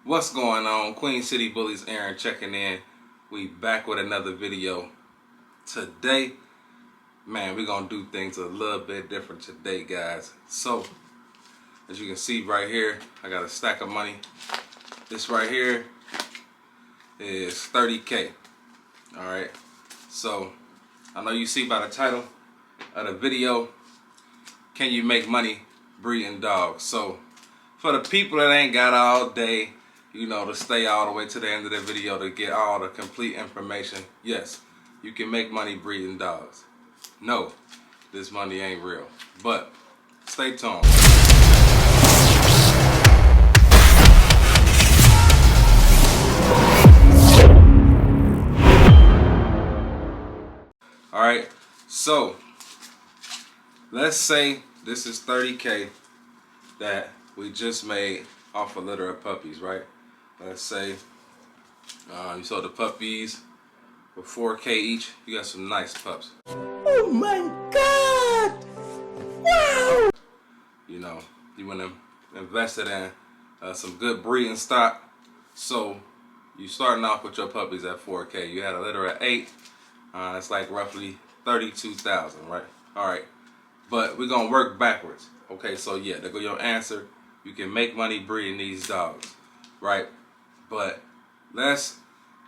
What's going on? Queen City Bullies Aaron checking in. We back with another video. Today, man, we're gonna do things a little bit different today, guys. So, as you can see right here, I got a stack of money. This right here is 30K. Alright. So, I know you see by the title of the video, can you make money breeding dogs? So, for the people that ain't got all day, you know, to stay all the way to the end of the video to get all the complete information, yes, you can make money breeding dogs. No, this money ain't real, but stay tuned. Alright, so let's say this is 30K that we just made off a litter of puppies, right? Let's say you sold the puppies for 4K each. You got some nice pups. Oh my God! Wow! You know, you went and invested in some good breeding stock. So you starting off with your puppies at 4K. You had a litter at 8. It's like roughly 32,000, right? All right, but we're gonna work backwards. Okay, so yeah, there go your answer. You can make money breeding these dogs, right? But let's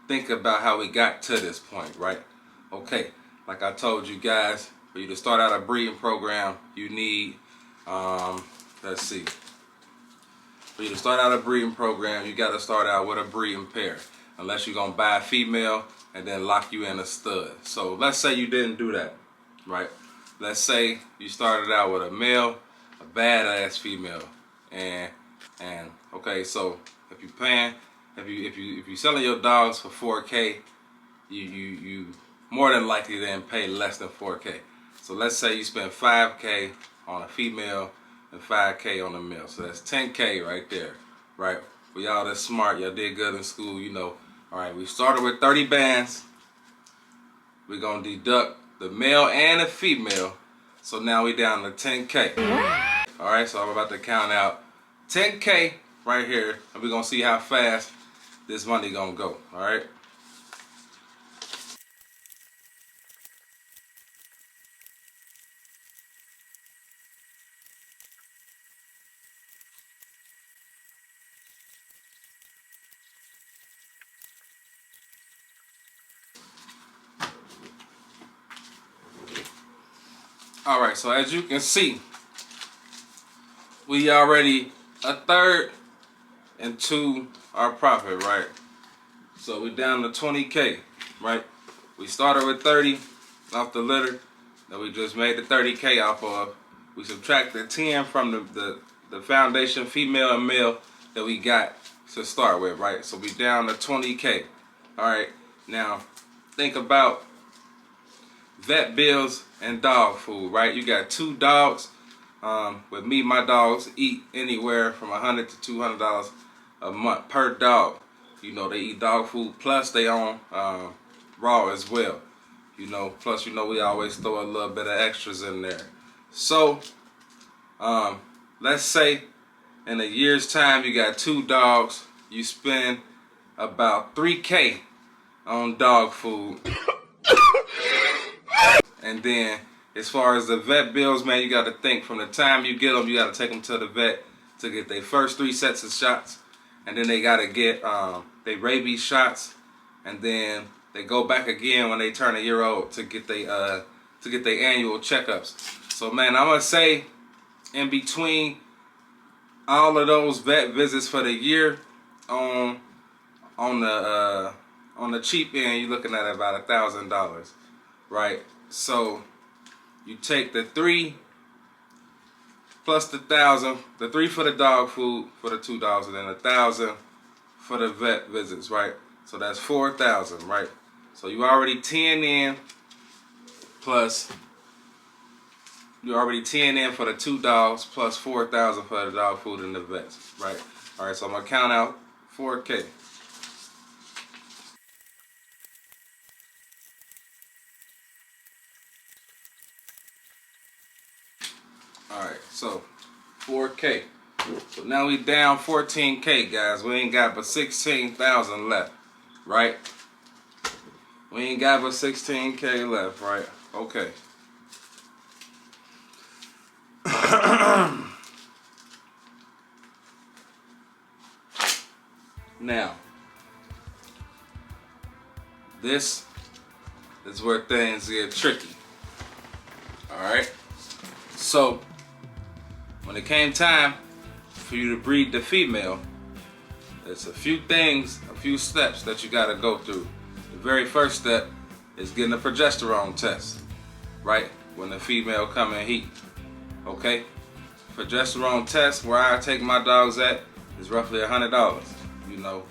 think about how we got to this point, right? Okay, like I told you guys, for you to start out a breeding program, you need, let's see. For you to start out a breeding program, you got to start out with a breeding pair. Unless you're going to buy a female and then lock you in a stud. So let's say you didn't do that, right? Let's say you started out with a male, a badass female. And okay, so if you're paying, if you selling your dogs for 4K, you more than likely then pay less than 4K. So let's say you spend 5K on a female and 5K on a male. So that's 10K right there, right? For y'all that's smart, y'all did good in school, you know. All right, we started with 30 bands. We're gonna deduct the male and the female. So now we down to 10K. All right, so I'm about to count out 10K right here, and we're gonna see how fast this money gonna go. All right. All right, so as you can see, we already a third into our profit, right? So we're down to 20K, right? We started with 30 off the litter that we just made the 30K off of. We subtracted 10 from the foundation female and male that we got to start with, right? So we down to 20K. All right, now think about vet bills and dog food, right? You got 2 dogs. With me, my dogs eat anywhere from $100 to $200 a month per dog. You know, they eat dog food plus they own raw as well. You know, plus you know we always throw a little bit of extras in there. So, let's say in a year's time you got 2 dogs. You spend about 3K on dog food. And then, as far as the vet bills, man, you got to think from the time you get them, you got to take them to the vet to get their first 3 sets of shots. And then they got to get their rabies shots. And then they go back again when they turn a year old to get their annual checkups. So, man, I'm going to say in between all of those vet visits for the year, on the cheap end, you're looking at about $1,000, right? So you take the 3 plus the 1,000, the 3 for the dog food for the 2 dogs, and then 1,000 for the vet visits, right? So that's 4,000, right? So you already 10 in, plus you already 10 in for the 2 dogs, plus 4,000 for the dog food and the vets, right? All right, so I'm gonna count out 4K. All right, so 4K. So now we down 14K, guys. We ain't got but 16,000 left, right? We ain't got but 16K left, right? Okay. Now, this is where things get tricky. Alright? So, when it came time for you to breed the female, there's a few things, a few steps that you gotta go through. The very first step is getting a progesterone test, right? When the female come in heat. Okay? Progesterone test, where I take my dogs at, is roughly $100, you know.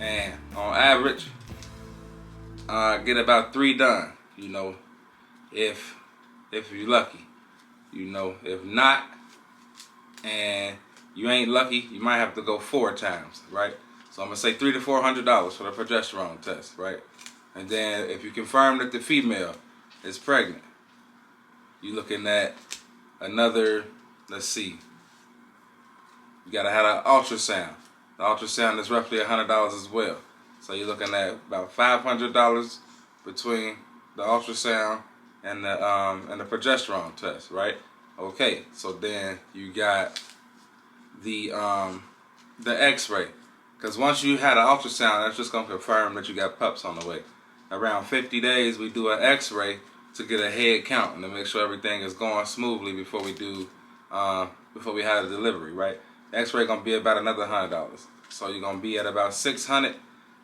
And on average, get about 3 done, you know, if you're lucky. You know, if not, and you ain't lucky, you might have to go 4 times, right? So I'm gonna say $300 to $400 for the progesterone test, right? And then if you confirm that the female is pregnant, you're looking at another, let's see, you gotta have an ultrasound. The ultrasound is roughly $100 as well. So you're looking at about $500 between the ultrasound and the progesterone test, right? Okay, so then you got the X-ray, because once you had an ultrasound, that's just gonna confirm that you got pups on the way. Around 50 days, we do an X-ray to get a head count and to make sure everything is going smoothly before we do before we have the delivery, right? The X-ray gonna be about another $100, so you're gonna be at about 600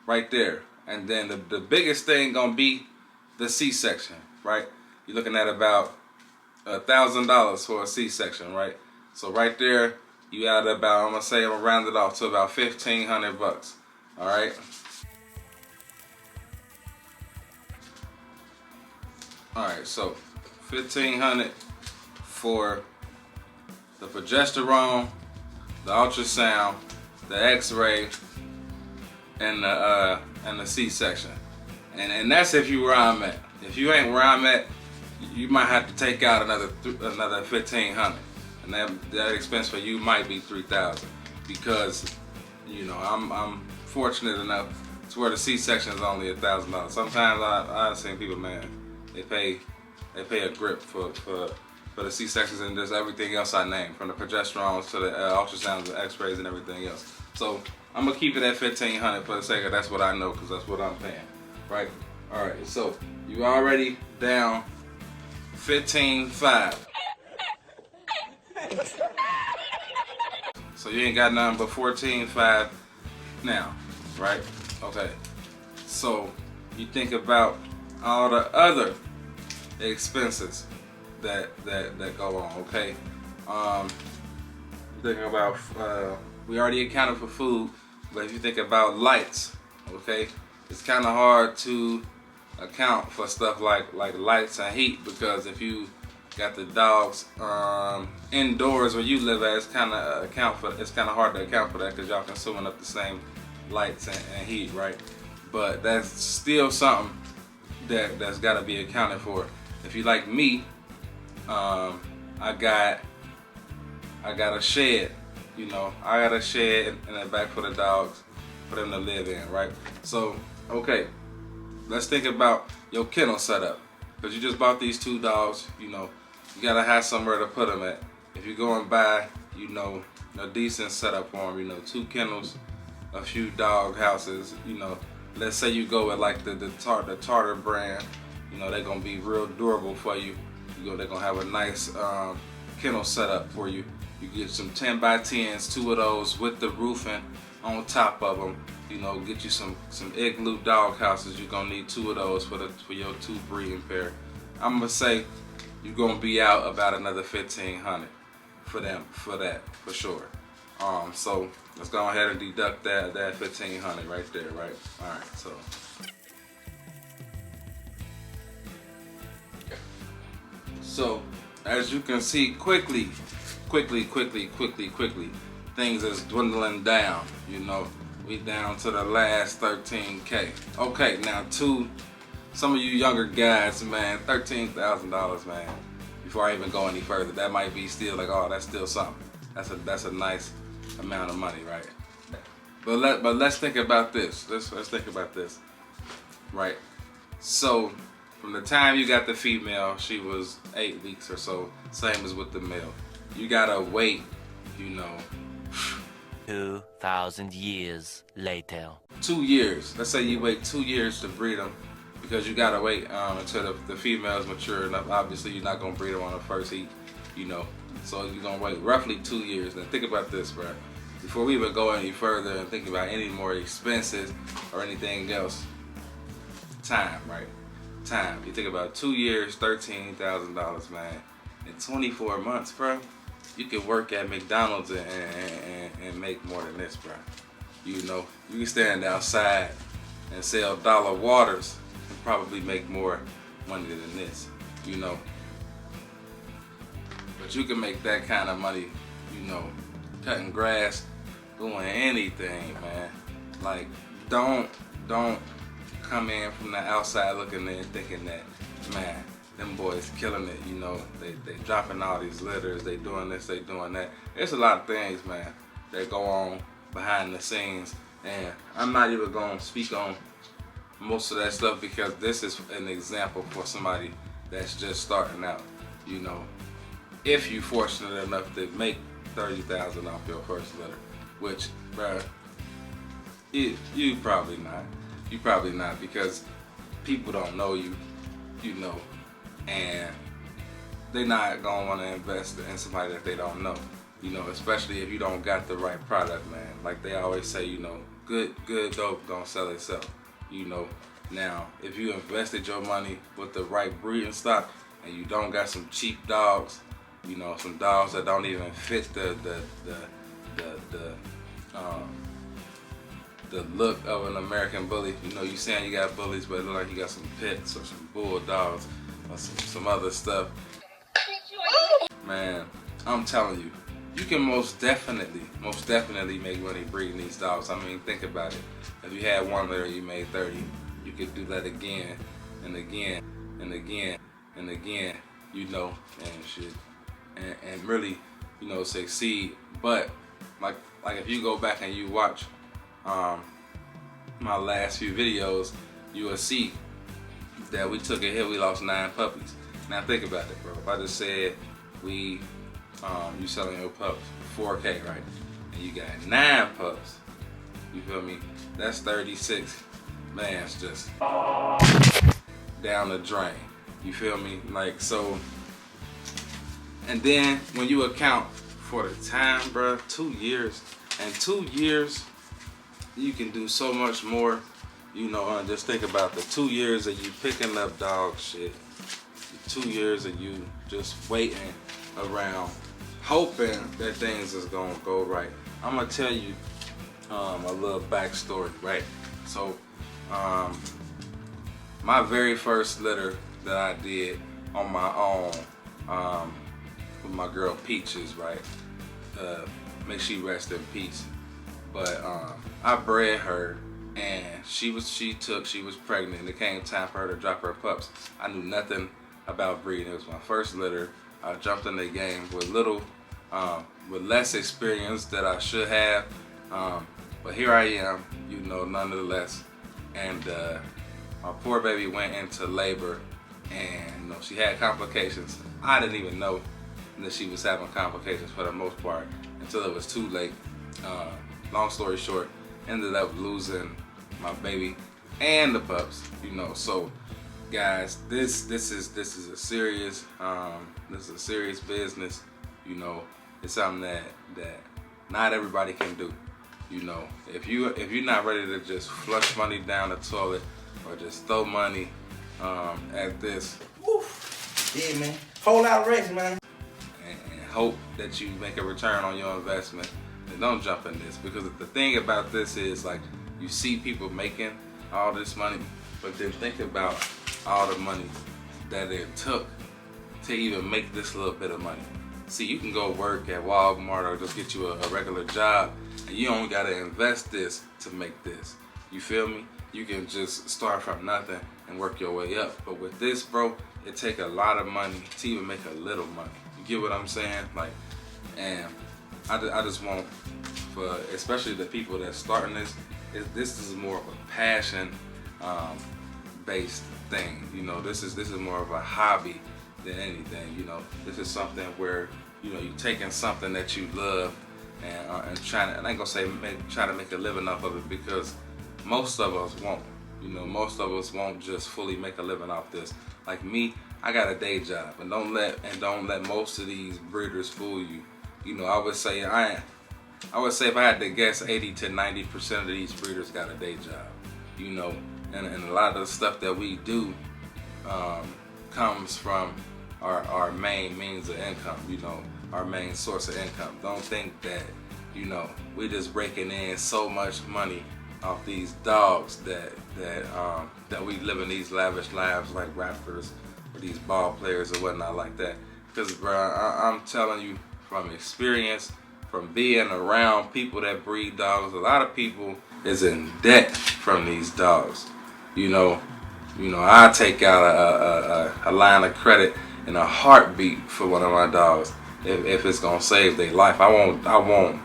right there. And then the biggest thing gonna be the C-section, right? You're looking at about $1,000 for a C-section, right? So right there, you add about, I'm gonna round it off to about 1,500 bucks. All right. All right. So 1,500 for the progesterone, the ultrasound, the X-ray, and the C-section, and that's if you where I'm at. If you ain't where I'm at, you might have to take out another 1,500, and that expense for you might be 3,000, because you know I'm fortunate enough to where the C-section is only $1,000. Sometimes I've seen people, man, they pay a grip for the C-sections and just everything else I named, from the progesterones to the ultrasounds, the X-rays, and everything else. So I'm gonna keep it at 1,500 for the sake of that's what I know, because that's what I'm paying, right? All right, so you already down 15,500. So you ain't got nothing but 14,500 now, right? Okay. So you think about all the other expenses that go on, okay? You thinking about we already accounted for food, but if you think about lights, okay, it's kind of hard to account for stuff like lights and heat, because if you got the dogs indoors where you live at, it's kind of hard to account for that, because y'all consuming up the same lights and heat, right? But that's still something that's got to be accounted for. If you like me, I got a shed, you know, I got a shed in the back for the dogs, for them to live in, right? So, okay, let's think about your kennel setup, because you just bought these 2 dogs, you know, you gotta have somewhere to put them at. If you go and buy, you know, a decent setup for them, you know, 2 kennels, a few dog houses, you know, let's say you go with like the Tartar brand, you know, they're gonna be real durable for you. They're gonna have a nice kennel setup for you. You get some 10 by 10s, 2 of those with the roofing on top of them. You know, get you some igloo dog houses. You're gonna need 2 of those for your 2 breeding pair. I'm gonna say you're gonna be out about another 1,500 for that for sure. So let's go ahead and deduct that 1,500 right there, right? All right, so. So, as you can see, quickly, things is dwindling down. You know, we down to the last 13K. Okay, now to some of you younger guys, man, $13,000, man. Before I even go any further, that might be still like, oh, that's still something. That's a nice amount of money, right? But let's think about this. Let's think about this, right? So from the time you got the female, she was 8 weeks or so. Same as with the male. You gotta wait, 2,000 years later. 2 years. Let's say you wait 2 years to breed them, because you gotta wait until the female is mature enough. Obviously, you're not gonna breed them on the first heat, So you're gonna wait roughly 2 years. Now think about this, bro. Before we even go any further and think about any more expenses or anything else, time, right? Time. You think about 2 years, $13,000, man. In 24 months, bro, you could work at McDonald's and make more than this, bro. You can stand outside and sell dollar waters and probably make more money than this, But you can make that kind of money, cutting grass, doing anything, man. Like, don't come in from the outside looking in thinking that, man, them boys killing it, they dropping all these litters, they doing this, they doing that. There's a lot of things, man, that go on behind the scenes, and I'm not even gonna speak on most of that stuff because this is an example for somebody that's just starting out, If you're fortunate enough to make $30,000 off your first litter, which, bruh, you probably not. You probably not, because people don't know you, and they're not gonna want to invest in somebody that they don't know, especially if you don't got the right product, man. Like they always say, good dope gonna sell itself, Now, if you invested your money with the right breeding stock and you don't got some cheap dogs, some dogs that don't even fit the look of an American bully. You saying you got bullies, but it look like you got some pits or some bulldogs or some other stuff. Man, I'm telling you, you can most definitely make money breeding these dogs. I mean, think about it. If you had one litter, you made 30. You could do that again and again and again and again, and shit, and really, succeed. But like if you go back and you watch my last few videos, you will see that we took a hit. We lost 9 puppies. Now think about it, bro. If I just said you selling your pups for $4K, right? And you got 9 pups. You feel me? That's 36. Man, it's just down the drain. You feel me? Like, so. And then when you account for the time, bro, 2 years. And 2 years, you can do so much more. Just think about the 2 years of you picking up dog shit. The 2 years of you just waiting around, hoping that things is gonna go right. I'm gonna tell you a little backstory, right? So, my very first litter that I did on my own, with my girl Peaches, right? May she rest in peace. But I bred her, and she was pregnant, and it came time for her to drop her pups. I knew nothing about breeding. It was my first litter. I jumped in the game with with less experience that I should have. But here I am, nonetheless. And my poor baby went into labor, and she had complications. I didn't even know that she was having complications for the most part until it was too late. Long story short, ended up losing my baby and the pups. So guys, this is a serious business. It's something that not everybody can do. If you're not ready to just flush money down the toilet or just throw money at this, yeah, man, whole lot of race, man, and hope that you make a return on your investment, then don't jump in this. Because the thing about this is, like, you see people making all this money, but then think about all the money that it took to even make this little bit of money. See, you can go work at Walmart or just get you a regular job, and you only gotta invest this to make this. You feel me? You can just start from nothing and work your way up. But with this, bro, it take a lot of money to even make a little money. You get what I'm saying? Like, and I just want for especially the people that's starting this, this is more of a passion based thing. You know, this is more of a hobby than anything. You know, this is something where, you know, you're taking something that you love and trying to, and I ain't gonna say try to make a living off of it, because most of us won't. You know, most of us won't just fully make a living off this. Like me, I got a day job, and don't let most of these breeders fool you. You know, I would say if I had to guess, 80 to 90% of these breeders got a day job. You know, and a lot of the stuff that we do comes from our main means of income. You know, our main source of income. Don't think that, you know, we're just raking in so much money off these dogs that we live in these lavish lives like rappers or these ball players or whatnot like that. Because, bro, I'm telling you from experience, from being around people that breed dogs, a lot of people is in debt from these dogs. You know, I take out a line of credit in a heartbeat for one of my dogs if it's gonna save their life. I won't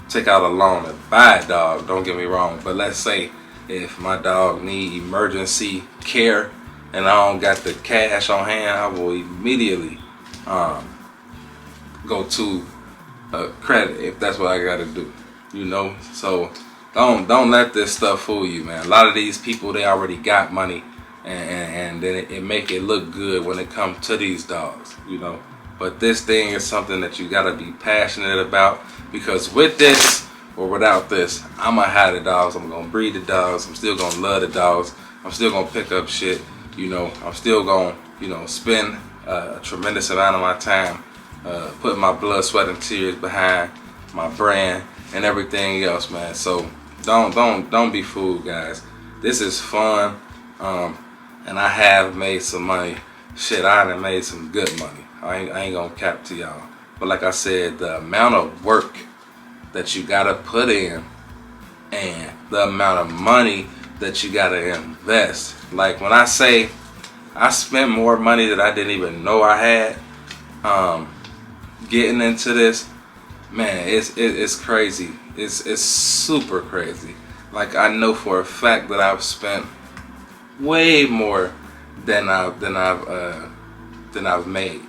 take out a loan to buy a dog, don't get me wrong, but let's say if my dog need emergency care and I don't got the cash on hand, I will immediately go to credit if that's what I gotta do. You know, so don't let this stuff fool you, man. A lot of these people, they already got money, and then it make it look good when it comes to these dogs, you know. But this thing is something that you gotta be passionate about, because with this or without this, I'm gonna have the dogs, I'm gonna breed the dogs, I'm still gonna love the dogs, I'm still gonna pick up shit, you know, I'm still gonna, you know, spend a tremendous amount of my time putting my blood, sweat, and tears behind my brand and everything else, man. So don't be fooled, guys. This is fun, and I have made some money. Shit, I done made some good money. I ain't gonna cap to y'all. But like I said, the amount of work that you gotta put in and the amount of money that you gotta invest. Like when I say I spent more money that I didn't even know I had getting into this, man, it's crazy. It's super crazy. Like I know for a fact that I've spent way more than I've made,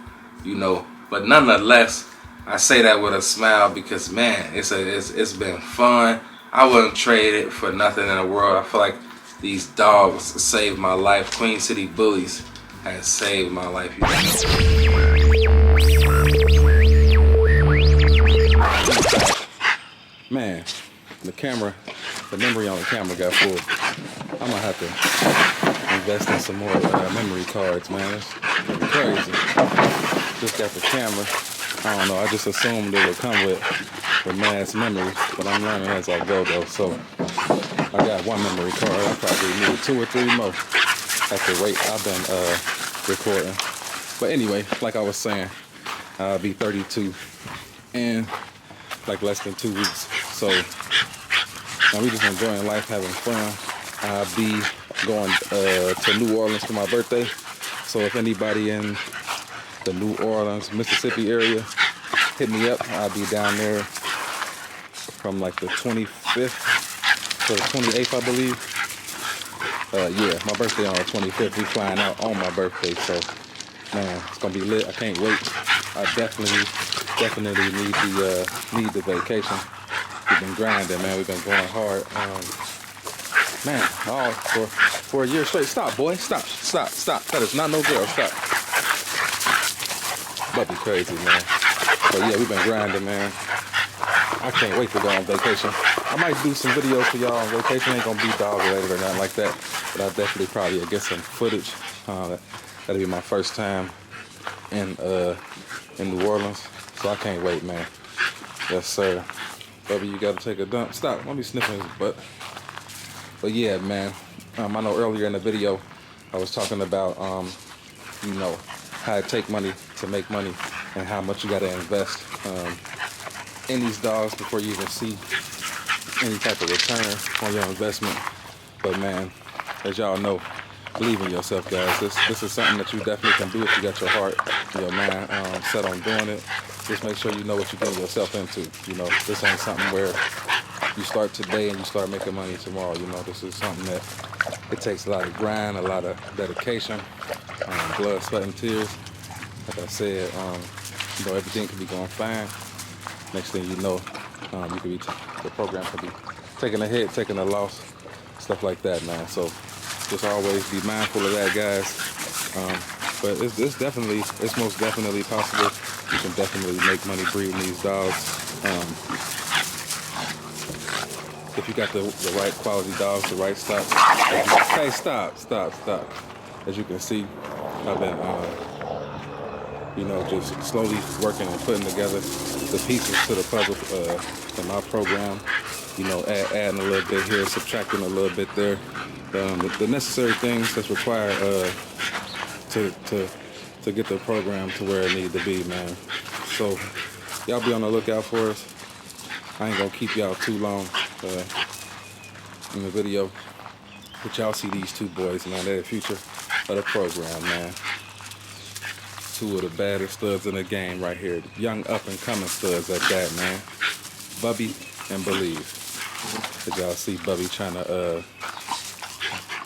you know. But nonetheless, I say that with a smile because, man, it's been fun. I wouldn't trade it for nothing in the world. I feel like these dogs saved my life. Queen City Bullies has saved my life. Man, the memory on the camera got full. I'm gonna have to invest in some more memory cards, man. It's crazy. Just got the camera. I don't know, I just assumed it would come with mass memory, but I'm learning as I go though. So I got one memory card. I probably need 2 or 3 more at the rate I've been recording. But anyway, like I was saying, I'll be 32 in like less than 2 weeks. So we just enjoying life, having fun. I'll be going to New Orleans for my birthday. So if anybody in the New Orleans, Mississippi area, hit me up. I'll be down there from like the 25th to the 28th, I believe. Yeah, my birthday on the 25th. We flying out on my birthday, so man, it's gonna be lit. I can't wait. I definitely need the vacation. We've been grinding, man. We've been going hard. Man, all for a year straight. Stop, boy. Stop. That is not no girl. Stop. That'd be crazy, man. But yeah, we've been grinding, man. I can't wait to go on vacation. I might do some videos for y'all on vacation. Ain't gonna be dog related or nothing like that, but I'll definitely probably get some footage. That'll be my first time in New Orleans, so I can't wait, man. Yes, sir. Baby, you gotta take a dump. Stop. Let me sniffing his butt. But yeah, man. I know earlier in the video I was talking about you know, how it take money to make money and how much you gotta invest in these dogs before you even see any type of return on your investment. But man, as y'all know, believe in yourself, guys. This is something that you definitely can do if you got your heart, your mind set on doing it. Just make sure you know what you're getting yourself into. You know, this ain't something where you start today and you start making money tomorrow. You know, this is something that it takes a lot of grind, a lot of dedication, blood, sweat, and tears. Like I said, you know, everything could be going fine. Next thing you know, you could be the program could be taking a hit, taking a loss, stuff like that, man. So just always be mindful of that, guys. But it's most definitely possible. You can definitely make money breeding these dogs. If you got the right quality dogs, the right stock. Hey, stop. As you can see, I've been, you know, just slowly working and putting together the pieces to the puzzle in my program. You know, adding a little bit here, subtracting a little bit there. The necessary things that's required to get the program to where it needs to be, man. So y'all be on the lookout for us. I ain't gonna keep y'all too long in the video, but y'all see these two boys, man. They're the future of the program, man. Two of the baddest studs in the game right here. Young up-and-coming studs at that, man. Bubby and Bullies. As y'all see Bubby trying to,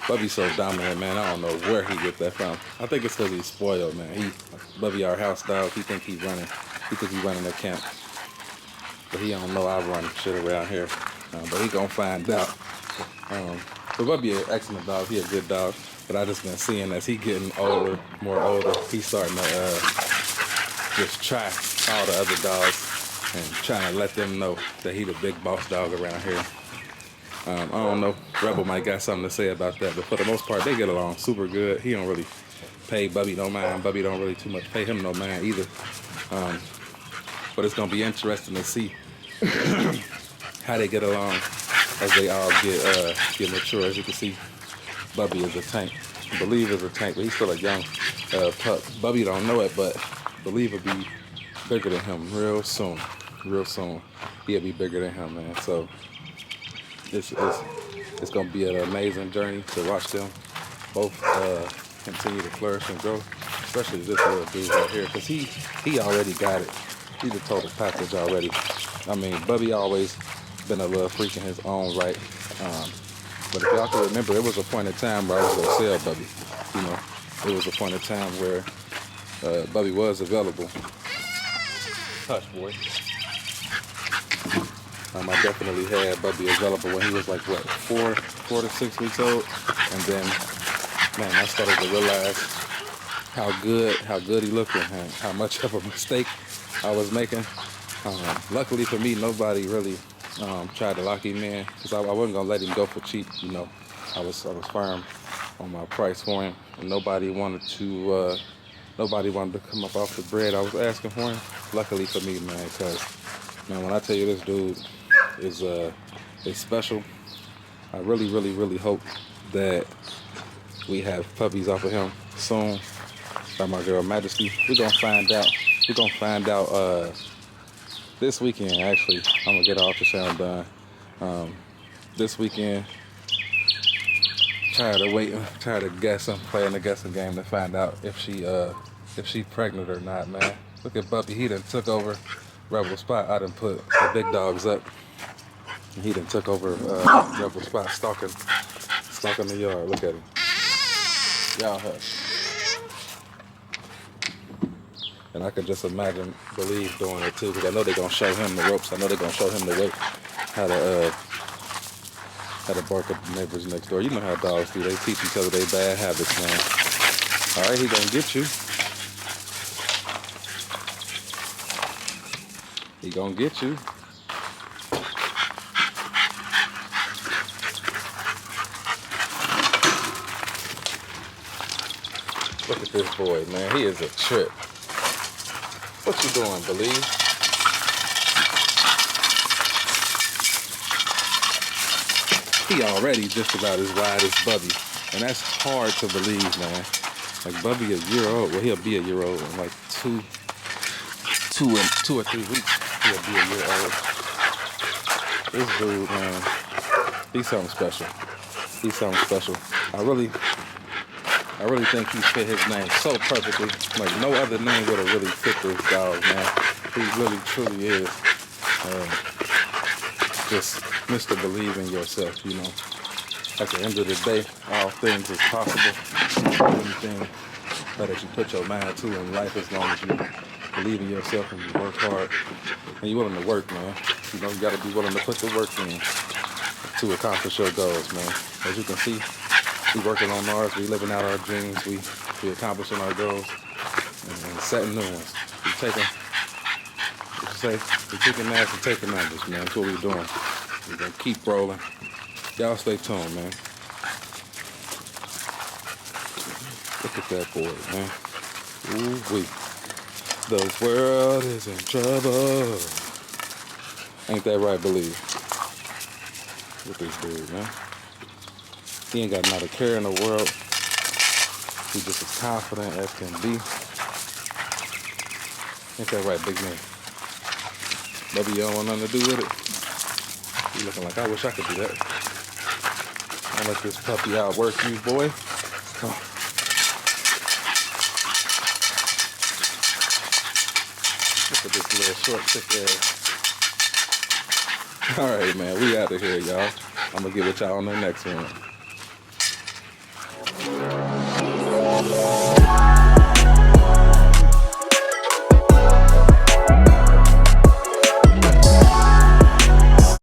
Bubby's so dominant, man. I don't know where he get that from. I think it's because he's spoiled, man. Bubby our house dog. He think he's running. He think he's running the camp. But he don't know I run shit around here. But he gonna find out. But Bubby an excellent dog. He a good dog. But I just been seeing as he getting older, more older, he's starting to just try all the other dogs and trying to let them know that he the big boss dog around here. I don't know, Rebel might got something to say about that, but for the most part, they get along super good. He don't really pay Bubby no mind. Bubby don't really too much pay him no mind either. But it's gonna be interesting to see how they get along as they all get mature. As you can see, Bubby is a tank. Believe is a tank, but he's still a young pup. Bubby don't know it, but Believe will be bigger than him real soon. Real soon, he'll be bigger than him, man. So it's gonna be an amazing journey to watch them both continue to flourish and grow. Especially this little dude right here, because he already got it. He's a total package already. I mean, Bubby always been a little freak in his own right. But if y'all can remember, it was a point in time where I was gonna sell Bubby. You know, it was a point in time where Bubby was available. Hush, boy. I definitely had Bubby available when he was like, what, 4 to 6 weeks old. And then, man, I started to realize how good he looked and how much of a mistake I was making. Luckily for me, nobody really tried to lock him in, because I wasn't gonna let him go for cheap. You know, I was firm on my price for him, and nobody wanted to come up off the bread I was asking for him. Luckily for me, man, because man, when I tell you this dude is special, I really hope that we have puppies off of him soon. By my girl Majesty, we're gonna find out. We're gonna find out this weekend. Actually, I'm gonna get her ultrasound done this weekend. Tired of waiting, tired of guessing, playing the guessing game to find out if she pregnant or not, man. Look at Bubby, he done took over Rebel spot. I done put the big dogs up, and he done took over Rebel spot, stalking the yard. Look at him. Y'all hush. And I could just imagine Believe doing it too, because I know they're gonna show him the ropes. I know they're gonna show him the way how to bark at the neighbors next door. You know how dogs do. They teach each other their bad habits, man. All right, he gonna get you. He gonna get you. Look at this boy, man. He is a trip. What you doing, Believe? He already just about as wide as Bubby. And that's hard to believe, man. Like, Bubby a year old. Well, he'll be a year old in like two or 3 weeks. He'll be a year old. This dude, man, he's something special. He's something special. I really think he fit his name so perfectly. Like, no other name would have really fit this dog, man. He really, truly is. Just Mr. Believe in yourself, you know. At the end of the day, all things is possible. Anything that you put your mind to in life, as long as you believe in yourself and you work hard and you're willing to work, man. You know, you got to be willing to put the work in to accomplish your goals, man. As you can see, we working on ours, we living out our dreams, we accomplishing our goals and setting new ones. We taking, what you say, we kicking ass and taking numbers, man. That's what we're doing. We're gonna keep rolling. Y'all stay tuned, man. Look at that boy, man. Ooh-wee. The world is in trouble. Ain't that right, Believe? Look at this dude, man. He ain't got not a care in the world. He just as confident as can be. Ain't that right, big man? Maybe you don't want nothing to do with it. You looking like, I wish I could do that. Don't let this puppy outwork you, boy. Oh. Look at this little short, thick ass. All right, man. We out of here, y'all. I'm going to get with y'all on the next one.